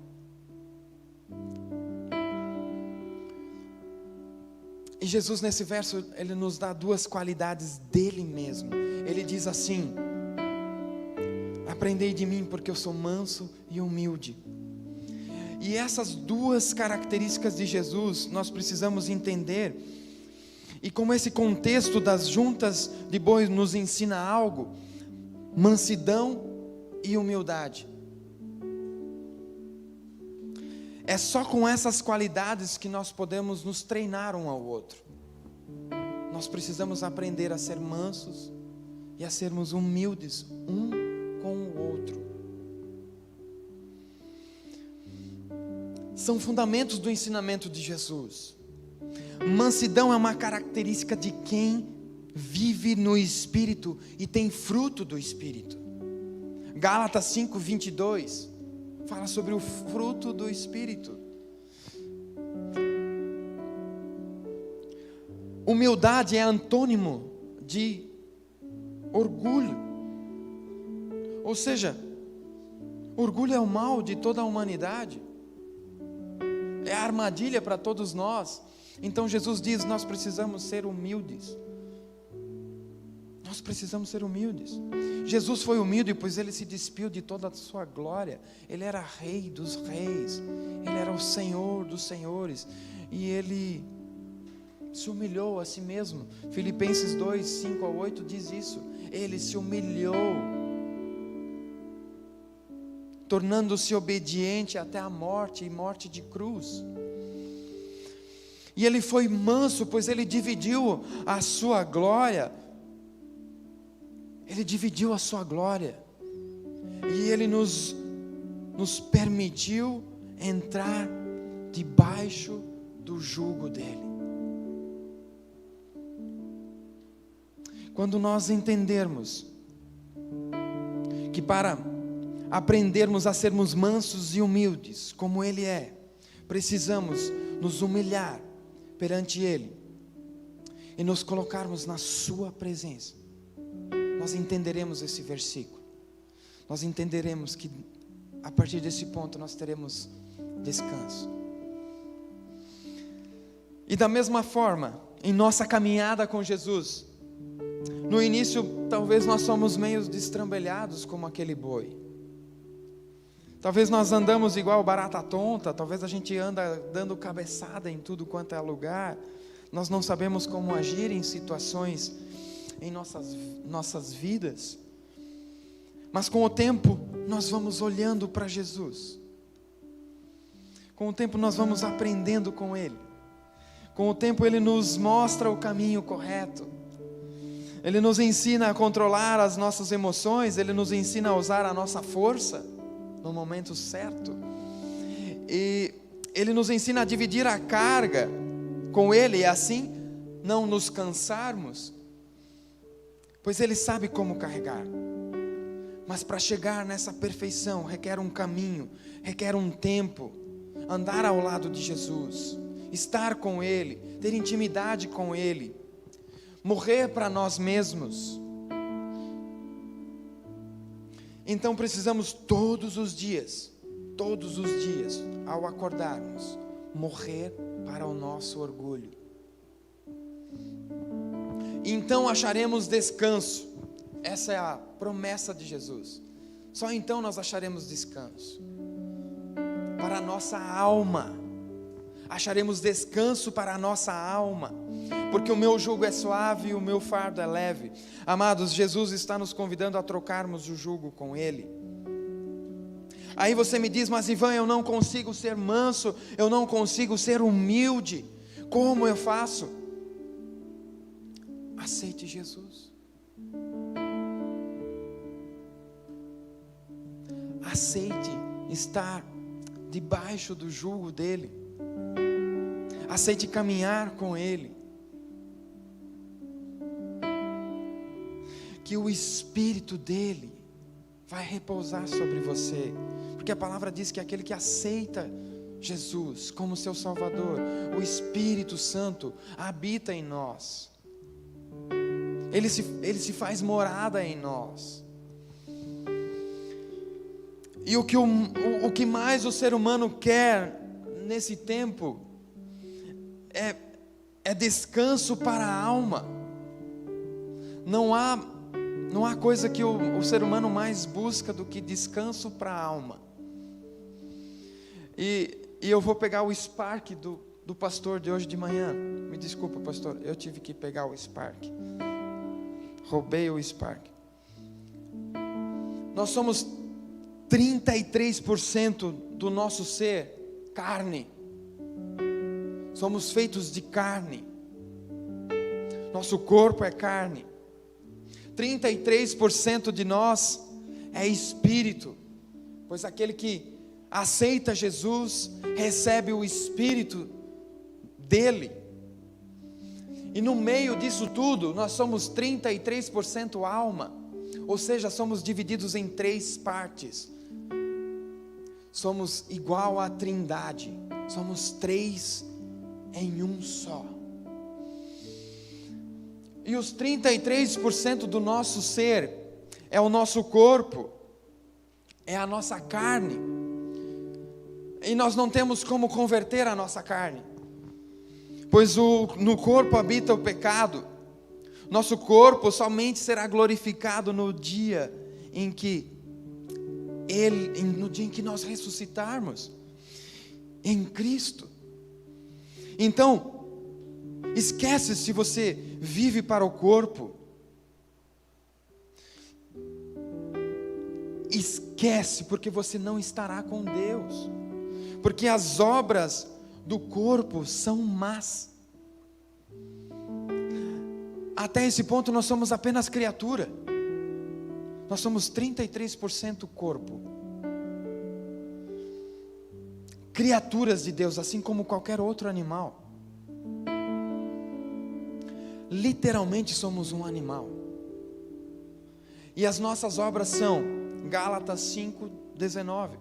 E Jesus, nesse verso, ele nos dá 2 qualidades dele mesmo. Ele diz assim: aprendei de mim, porque eu sou manso e humilde. E essas 2 características de Jesus, nós precisamos entender. E como esse contexto das juntas de bois nos ensina algo, mansidão e humildade. É só com essas qualidades que nós podemos nos treinar um ao outro. Nós precisamos aprender a ser mansos e a sermos humildes um com o outro. são fundamentos do ensinamento de Jesus. Mansidão é uma característica de quem vive no Espírito e tem fruto do Espírito. Gálatas 5:22 fala sobre o fruto do Espírito. Humildade é antônimo de orgulho. Ou seja, orgulho é o mal de toda a humanidade. É a armadilha para todos nós. Então Jesus diz: nós precisamos ser humildes. Nós precisamos ser humildes. Jesus foi humilde, pois Ele se despiu de toda a sua glória. Ele era Rei dos reis. Ele era o Senhor dos senhores. E Ele se humilhou a si mesmo. Filipenses 2:5-8 diz isso. Ele se humilhou, tornando-se obediente até a morte, e morte de cruz. E Ele foi manso, pois Ele dividiu a sua glória. Ele dividiu a sua glória. E Ele nos permitiu entrar debaixo do jugo dEle. Quando nós entendermos que para aprendermos a sermos mansos e humildes, como Ele é, precisamos nos humilhar perante Ele e nos colocarmos na sua presença, nós entenderemos esse versículo. Nós entenderemos que a partir desse ponto nós teremos descanso. E da mesma forma, em nossa caminhada com Jesus, no início talvez nós somos meio destrambelhados como aquele boi. Talvez nós andamos igual barata tonta, talvez a gente anda dando cabeçada em tudo quanto é lugar. Nós não sabemos como agir em situações em nossas vidas. Mas com o tempo nós vamos olhando para Jesus. Com o tempo nós vamos aprendendo com Ele. Com o tempo Ele nos mostra o caminho correto. Ele nos ensina a controlar as nossas emoções. Ele nos ensina a usar a nossa força no momento certo. E Ele nos ensina a dividir a carga com Ele, e assim não nos cansarmos, pois Ele sabe como carregar. Mas para chegar nessa perfeição requer um caminho, requer um tempo. Andar ao lado de Jesus, estar com Ele, ter intimidade com Ele, morrer para nós mesmos. Então precisamos todos os dias, ao acordarmos, morrer para o nosso orgulho. Então acharemos descanso. Essa é a promessa de Jesus. Só então nós acharemos descanso para a nossa alma. Acharemos descanso para a nossa alma, porque o meu jugo é suave e o meu fardo é leve. Amados, Jesus está nos convidando a trocarmos o jugo com Ele. Aí você me diz: mas Ivan, eu não consigo ser manso, eu não consigo ser humilde, como eu faço? Aceite Jesus. Aceite estar debaixo do jugo dEle. Aceite caminhar com Ele. Que o Espírito dEle vai repousar sobre você. Porque a palavra diz que aquele que aceita Jesus como seu Salvador, o Espírito Santo habita em nós. Ele se faz morada em nós. E o que mais o ser humano quer nesse tempo é descanso para a alma. Não há coisa que o ser humano mais busca do que descanso para a alma. E eu vou pegar o Spark do pastor de hoje de manhã. Me desculpa, pastor, eu tive que pegar o Spark. Roubei o Spark. Nós somos 33% do nosso ser carne. Somos feitos de carne. Nosso corpo é carne. 33% de nós é espírito, pois aquele que aceita Jesus, recebe o Espírito dele. E no meio disso tudo, nós somos 33% alma, ou seja, somos divididos em 3 partes. Somos igual à Trindade, somos 3 em um só. E os 33% do nosso ser é o nosso corpo, é a nossa carne. E nós não temos como converter a nossa carne, pois no corpo habita o pecado. Nosso corpo somente será glorificado no dia em que nós ressuscitarmos em Cristo. Então, esquece se você vive para o corpo. Esquece, porque você não estará com Deus. Porque as obras do corpo são más. Até esse ponto nós somos apenas criatura. Nós somos 33% corpo. Criaturas de Deus, assim como qualquer outro animal. Literalmente somos um animal. E as nossas obras são Gálatas 5:19.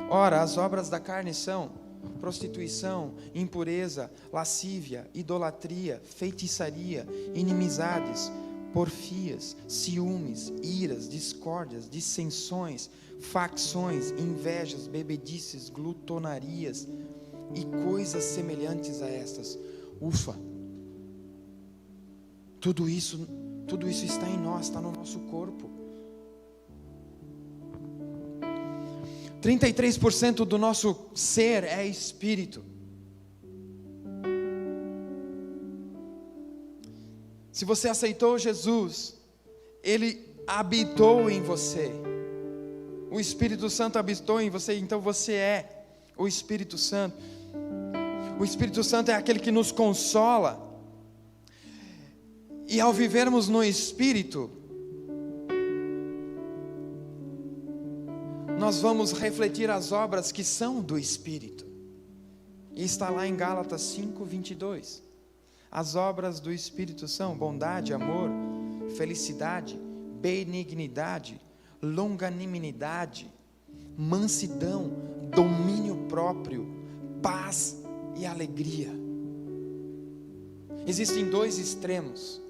Ora, as obras da carne são prostituição, impureza, lascívia, idolatria, feitiçaria, inimizades, porfias, ciúmes, iras, discórdias, dissensões, facções, invejas, bebedices, glutonarias e coisas semelhantes a estas. Ufa! Tudo isso está em nós, está no nosso corpo. 33% do nosso ser é espírito. Se você aceitou Jesus, Ele habitou em você. O Espírito Santo habitou em você, então você é o Espírito Santo. O Espírito Santo é aquele que nos consola. E ao vivermos no Espírito, nós vamos refletir as obras que são do Espírito. E está lá em Gálatas 5:22. As obras do Espírito são bondade, amor, felicidade, benignidade, longanimidade, mansidão, domínio próprio, paz e alegria. Existem 2 extremos.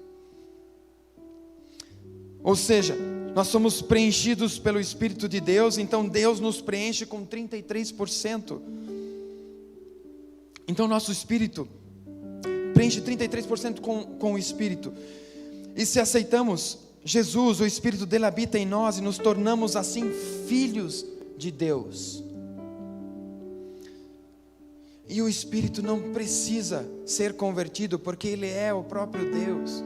Ou seja, nós somos preenchidos pelo Espírito de Deus, então Deus nos preenche com 33%. Então nosso Espírito preenche 33% com o Espírito. E se aceitamos Jesus, o Espírito dele habita em nós e nos tornamos assim filhos de Deus. E o Espírito não precisa ser convertido, porque ele é o próprio Deus.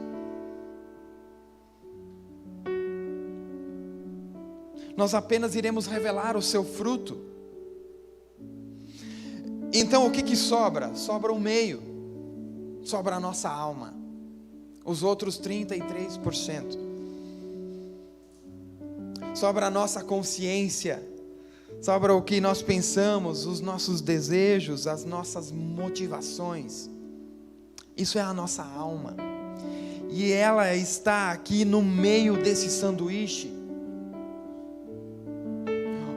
Nós apenas iremos revelar o seu fruto. Então o que sobra? Sobra o meio. Sobra a nossa alma. Os outros 33%. Sobra a nossa consciência. Sobra o que nós pensamos, os nossos desejos, as nossas motivações. Isso é a nossa alma. E ela está aqui no meio desse sanduíche.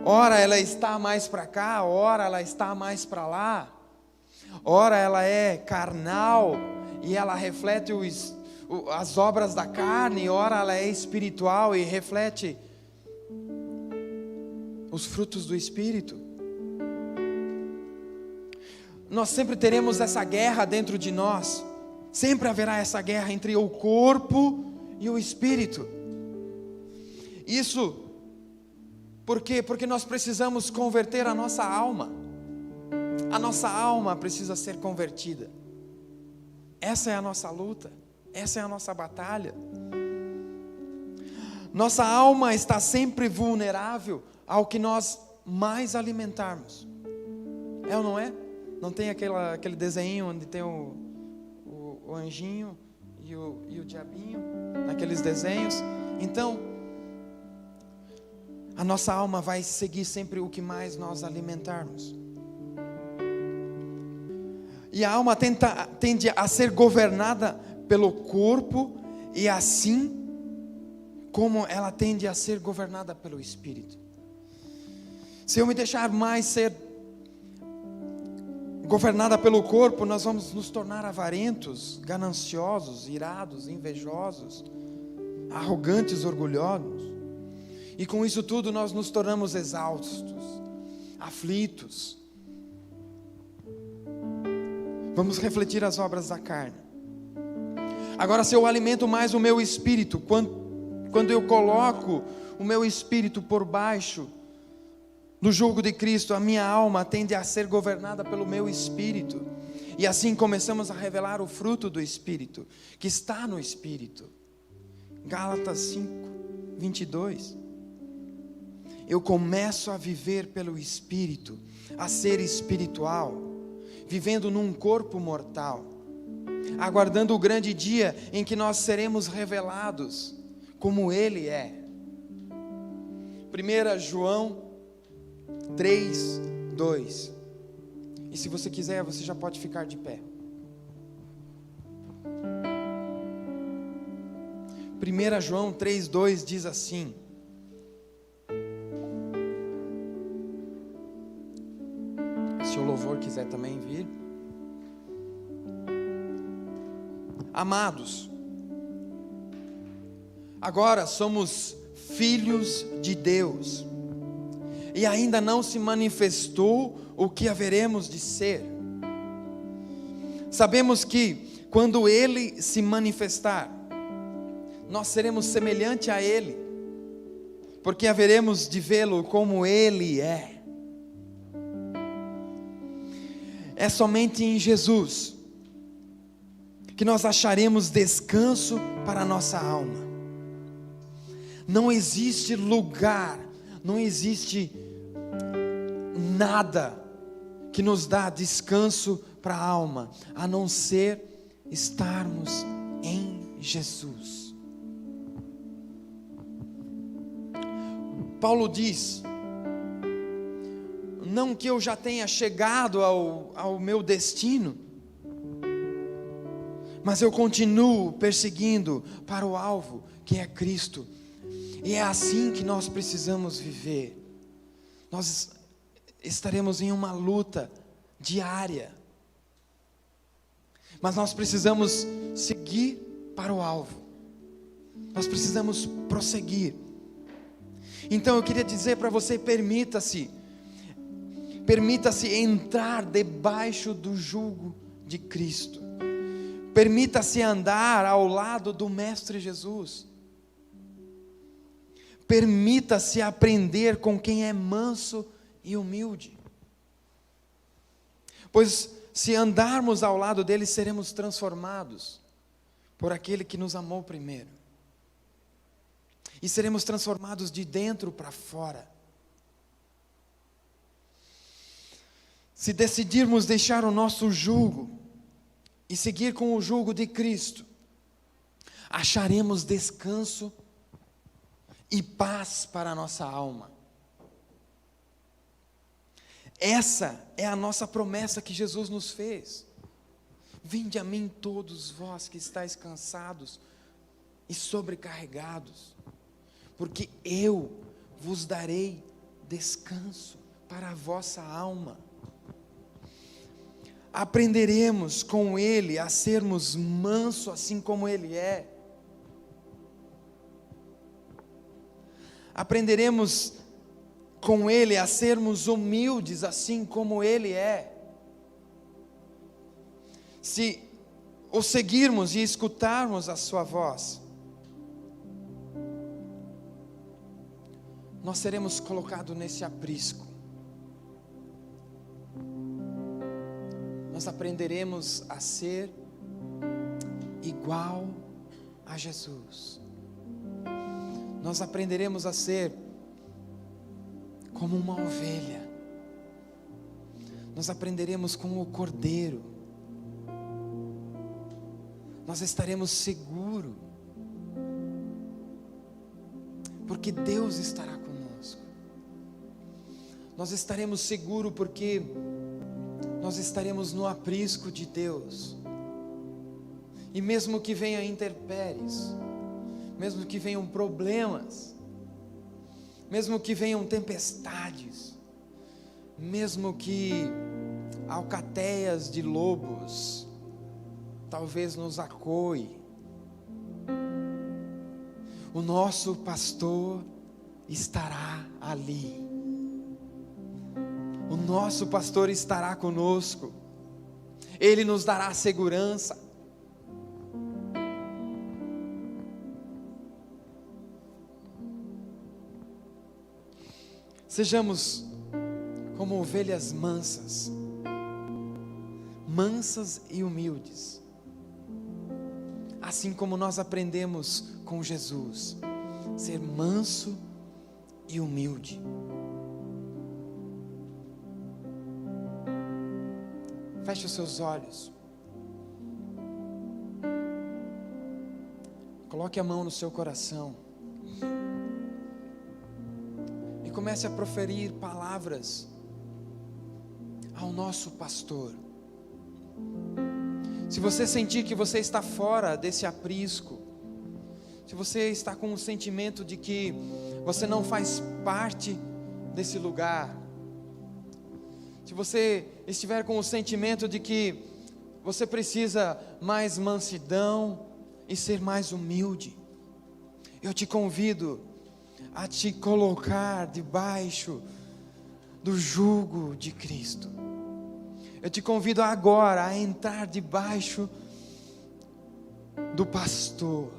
Ora ela está mais para cá, ora ela está mais para lá. Ora ela é carnal e ela reflete as obras da carne. Ora ela é espiritual e reflete os frutos do Espírito. Nós sempre teremos essa guerra dentro de nós. Sempre haverá essa guerra entre o corpo e o Espírito. Isso por quê? Porque nós precisamos converter a nossa alma. A nossa alma precisa ser convertida. Essa é a nossa luta. Essa é a nossa batalha. Nossa alma está sempre vulnerável ao que nós mais alimentarmos. É ou não é? Não tem aquele desenho onde tem o anjinho e o diabinho, naqueles desenhos? Então, a nossa alma vai seguir sempre o que mais nós alimentarmos. E a alma tende a ser governada pelo corpo, e assim como ela tende a ser governada pelo Espírito. Se eu me deixar mais ser governada pelo corpo, nós vamos nos tornar avarentos, gananciosos, irados, invejosos, arrogantes, orgulhosos. E com isso tudo nós nos tornamos exaustos, aflitos. Vamos refletir as obras da carne. Agora, se eu alimento mais o meu espírito, quando eu coloco o meu espírito por baixo do jugo de Cristo, a minha alma tende a ser governada pelo meu espírito. E assim começamos a revelar o fruto do Espírito, que está no Espírito. Gálatas 5, 22. Eu começo a viver pelo Espírito, a ser espiritual, vivendo num corpo mortal, aguardando o grande dia em que nós seremos revelados como Ele é. 1 João 3, 2. E se você quiser, você já pode ficar de pé. 1 João 3, 2 diz assim: se o louvor quiser também vir. Amados, agora somos filhos de Deus, e ainda não se manifestou o que haveremos de ser. Sabemos que quando Ele se manifestar, nós seremos semelhante a Ele, porque haveremos de vê-lo como Ele é. É somente em Jesus que nós acharemos descanso para a nossa alma. Não existe lugar, não existe nada que nos dá descanso para a alma, a não ser estarmos em Jesus. Paulo diz: não que eu já tenha chegado ao meu destino, mas eu continuo perseguindo para o alvo, que é Cristo. E é assim que nós precisamos viver. Nós estaremos em uma luta diária, mas nós precisamos seguir para o alvo. Nós precisamos prosseguir. Então eu queria dizer para você: permita-se entrar debaixo do jugo de Cristo. Permita-se andar ao lado do Mestre Jesus. Permita-se aprender com quem é manso e humilde. Pois se andarmos ao lado dele, seremos transformados por aquele que nos amou primeiro. E seremos transformados de dentro para fora. Se decidirmos deixar o nosso jugo e seguir com o jugo de Cristo, acharemos descanso e paz para a nossa alma. Essa é a nossa promessa que Jesus nos fez. Vinde a mim todos vós que estáis cansados e sobrecarregados, porque eu vos darei descanso para a vossa alma. Aprenderemos com Ele a sermos mansos assim como Ele é. Aprenderemos com Ele a sermos humildes assim como Ele é. Se o seguirmos e escutarmos a sua voz, nós seremos colocados nesse aprisco. Nós aprenderemos a ser igual a Jesus. Nós aprenderemos a ser como uma ovelha. Nós aprenderemos com o cordeiro. Nós estaremos seguros, porque Deus estará conosco. nós estaremos seguros porque nós estaremos no aprisco de Deus. E mesmo que venham intempéries, mesmo que venham problemas, mesmo que venham tempestades, mesmo que alcateias de lobos talvez nos acoe, o nosso pastor estará ali. O nosso pastor estará conosco. Ele nos dará segurança. Sejamos como ovelhas mansas, mansas e humildes, assim como nós aprendemos com Jesus, ser manso e humilde. Feche os seus olhos, coloque a mão no seu coração e comece a proferir palavras ao nosso pastor. Se você sentir que você está fora desse aprisco, se você está com o sentimento de que você não faz parte desse lugar, se você estiver com o sentimento de que você precisa mais mansidão e ser mais humilde, eu te convido a te colocar debaixo do jugo de Cristo. Eu te convido agora a entrar debaixo do pastor,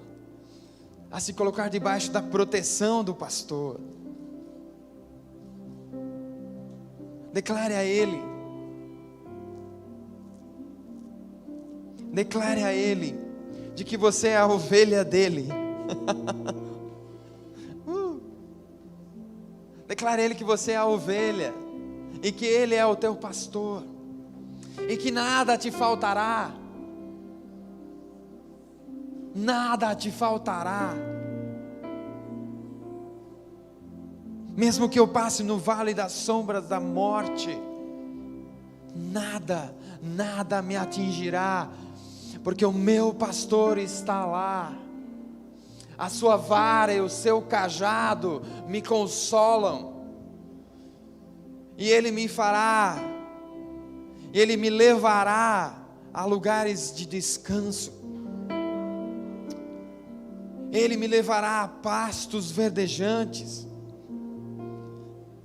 a se colocar debaixo da proteção do pastor. Declare a Ele, declare a Ele, de que você é a ovelha dEle. Declare a Ele que você é a ovelha, e que Ele é o teu pastor, e que nada te faltará, nada te faltará. Mesmo que eu passe no vale das sombras da morte, nada me atingirá, porque o meu pastor está lá. A sua vara e o seu cajado me consolam, e Ele me fará, Ele me levará a lugares de descanso, Ele me levará a pastos verdejantes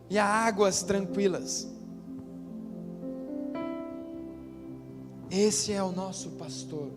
e a águas tranquilas. Esse é o nosso pastor.